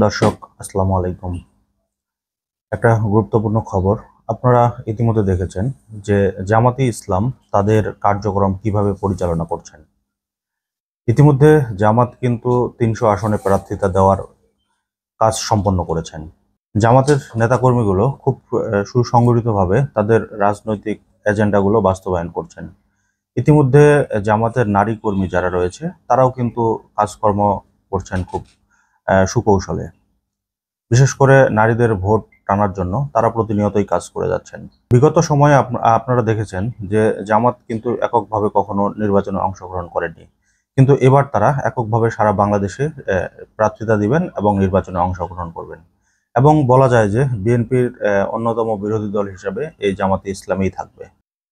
দর্শক, আসসালামু আলাইকুম। একটা গুরুত্বপূর্ণ খবর। আপনারা ইতিমধ্যে দেখেছেন যে জামাতি ইসলাম তাদের কার্যক্রম কিভাবে পরিচালনা করছেন। ইতিমধ্যে জামাত কিন্তু ৩০০ আসনে প্রার্থিতা দেওয়ার কাজ সম্পন্ন করেছেন। জামাতের নেতাকর্মীগুলো খুব সুসংগঠিতভাবে তাদের রাজনৈতিক এজেন্ডাগুলো বাস্তবায়ন করছেন। ইতিমধ্যে জামাতের নারী কর্মী যারা রয়েছে তারাও কিন্তু কাজকর্ম করছেন খুব সুকৌশলে। বিশেষ করে নারীদের ভোট টানার জন্য তারা প্রতিনিয়তই কাজ করে যাচ্ছেন। বিগত সময়ে আপনারা দেখেছেন যে জামাত কিন্তু এককভাবে কখনো নির্বাচনে অংশগ্রহণ করেনি। কিন্তু এবার তারা এককভাবে সারা বাংলাদেশে প্রার্থিতা দিবেন এবং নির্বাচনে অংশগ্রহণ করবেন। এবং বলা যায় যে বিএনপির অন্যতম বিরোধী দল হিসেবে এই জামাতে ইসলামই থাকবে।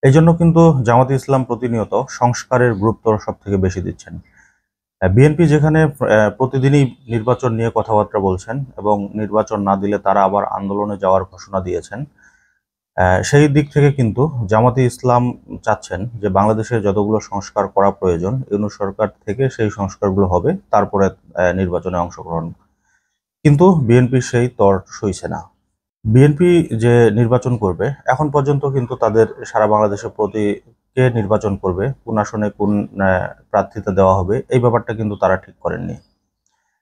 এই জন্য কিন্তু জামাতে ইসলাম প্রতিনিয়ত সংস্কারের গুরুত্ব সবথেকে বেশি দিচ্ছেন। বিএনপি যেখানে প্রতিদিনই নির্বাচন নিয়ে কথাবার্তা বলছেন এবং নির্বাচন না দিলে তারা আবার আন্দোলনে যাওয়ার ঘোষণা দিয়েছেন, সেই দিক থেকে কিন্তু জামাতে ইসলাম চাচ্ছেন যে বাংলাদেশে যতগুলো সংস্কার করা প্রয়োজন ইউনূস সরকার থেকে সেই সংস্কারগুলো হবে, তারপরে নির্বাচনে অংশগ্রহণ। কিন্তু বিএনপি সেই তর সইছে না। বিএনপি যে নির্বাচন করবে এখন পর্যন্ত কিন্তু তাদের সারা বাংলাদেশে কে নির্বাচন করবে, কোন আসনে কোন প্রার্থিতা দেওয়া হবে, এই ব্যাপারটা কিন্তু তারা ঠিক করেননি।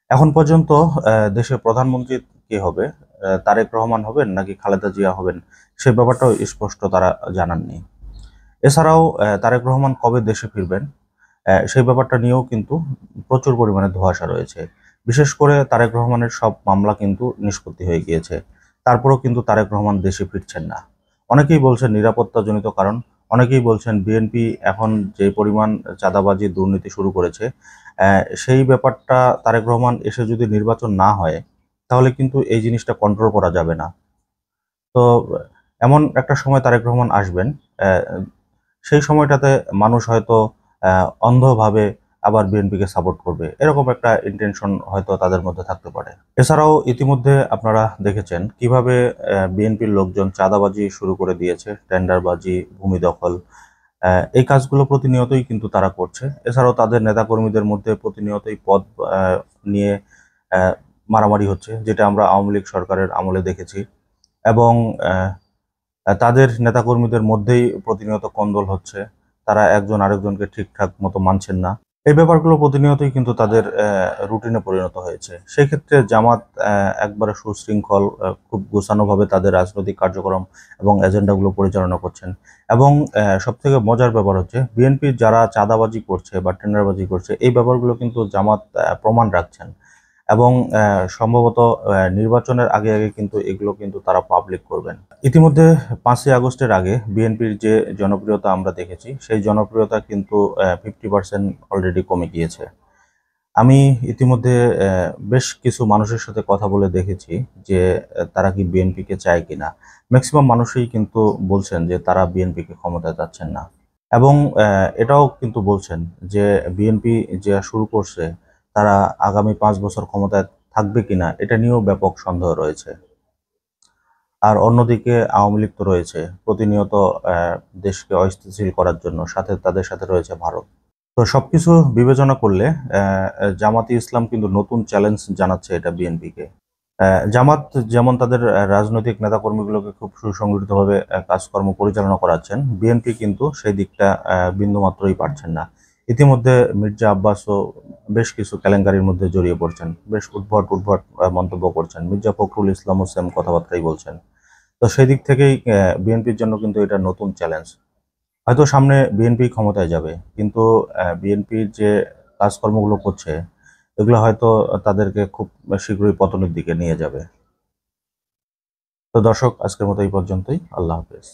এখন পর্যন্ত দেশের প্রধানমন্ত্রী কে হবে, তারেক রহমান হবেন নাকি খালেদা জিয়া হবেন, সে ব্যাপারটাও স্পষ্ট তারা জানাননি। এছাড়াও তারেক রহমান কবে দেশে ফিরবেন, সেই ব্যাপারটা নিয়েও কিন্তু প্রচুর পরিমাণে ধোঁয়াশা রয়েছে। বিশেষ করে তারেক রহমানের সব মামলা কিন্তু নিষ্পত্তি হয়ে গিয়েছে, তারপরেও কিন্তু তারেক রহমান দেশে ফিরছেন না। অনেকেই বলছেন নিরাপত্তাজনিত কারণ, অনেকেই বলছেন বিএনপি এখন যে পরিমাণ চাঁদাবাজি দুর্নীতি শুরু করেছে, সেই ব্যাপারটা তারেক রহমান এসে যদি নির্বাচন না হয় তাহলে কিন্তু এই জিনিসটা কন্ট্রোল করা যাবে না। তো এমন একটা সময় তারেক রহমান আসবেন, সেই সময়টাতে মানুষ হয়তো অন্ধভাবে আবার বিএনপিকে সাপোর্ট করবে, এরকম একটা ইন্টেনশন হয়তো তাদের মধ্যে থাকতে পারে। এছাড়াও ইতিমধ্যে আপনারা দেখেছেন কিভাবে বিএনপির লোকজন চাঁদাবাজি শুরু করে দিয়েছে, টেন্ডারবাজি, ভূমি দখল, এই কাজগুলো প্রতিনিয়তই কিন্তু তারা করছে। এছাড়াও তাদের নেতাকর্মীদের মধ্যে প্রতিনিয়তই পদ নিয়ে আহ, মারামারি হচ্ছে, যেটা আমরা আওয়ামী লীগ সরকারের আমলে দেখেছি। এবং তাদের নেতাকর্মীদের মধ্যেই প্রতিনিয়ত কোন্দল হচ্ছে, তারা একজন আরেকজনকে ঠিকঠাক মতো মানছেন না। এই ব্যাপারগুলো প্রতিনিয়তই কিন্তু তাদের রুটিনে পরিণত হয়েছে। সেই ক্ষেত্রে জামাত একবারে সুশৃঙ্খল, খুব গোছানোভাবে তাদের রাজনৈতিক কার্যক্রম এবং এজেন্ডাগুলো পরিচালনা করছেন। এবং সবথেকে মজার ব্যাপার হচ্ছে বিএনপি যারা চাঁদাবাজি করছে বা টেন্ডারবাজি করছে, এই ব্যাপারগুলো কিন্তু জামাত প্রমাণ রাখছেন। এবং সম্ভবত নির্বাচনের আগে আগে কিন্তু এগুলো কিন্তু তারা পাবলিক করবেন। ইতিমধ্যে 5ই আগস্টের আগে বিএনপির যে জনপ্রিয়তা আমরা দেখেছি, সেই জনপ্রিয়তা কিন্তু 50% অলরেডি কমে গিয়েছে। আমি ইতিমধ্যে বেশ কিছু মানুষের সাথে কথা বলে দেখেছি যে তারা কি বিএনপিকে চায় কিনা। ম্যাক্সিমাম মানুষই কিন্তু বলছেন যে তারা বিএনপিকে ক্ষমতায় চাচ্ছেন না। এবং এটাও কিন্তু বলছেন যে বিএনপি যা শুরু করছে তারা আগামী 5 বছর ক্ষমতায় থাকবে কিনা এটা নিয়েও ব্যাপক সন্দেহ রয়েছে। আর অন্যদিকে আওয়ামী লীগ তো রয়েছে প্রতিনিয়ত দেশকে অস্থিতিশীল করার জন্য, সাথে তাদের সাথে রয়েছে ভারত। তো সবকিছু বিবেচনা করলে জামাতে ইসলাম কিন্তু নতুন চ্যালেঞ্জ জানাচ্ছে এটা বিএনপিকে। জামাত যেমন তাদের রাজনৈতিক নেতাকর্মীগুলোকে খুব সুসংগঠিতভাবে কাজকর্ম পরিচালনা করাচ্ছেন, বিএনপি কিন্তু সেই দিকটা বিন্দুমাত্রই পারছেন না। ইতিমধ্যে মির্জা আব্বাসও বেশ কিছু কেলেঙ্কারির মধ্যে জড়িয়ে পড়ছেন, বেশ উদ্ভট উদ্ভট মন্তব্য করছেন। মির্জা ফখরুল ইসলামও সেম কথাবার্তাই বলছেন। তো সেই দিক থেকেই বিএনপির জন্য কিন্তু এটা নতুন চ্যালেঞ্জ। হয়তো সামনে বিএনপি ক্ষমতায় যাবে, কিন্তু বিএনপির যে কাজকর্মগুলো করছে এগুলো হয়তো তাদেরকে খুব শীঘ্রই পতনের দিকে নিয়ে যাবে। তো দর্শক, আজকের মতো এই পর্যন্তই। আল্লাহ হাফেজ।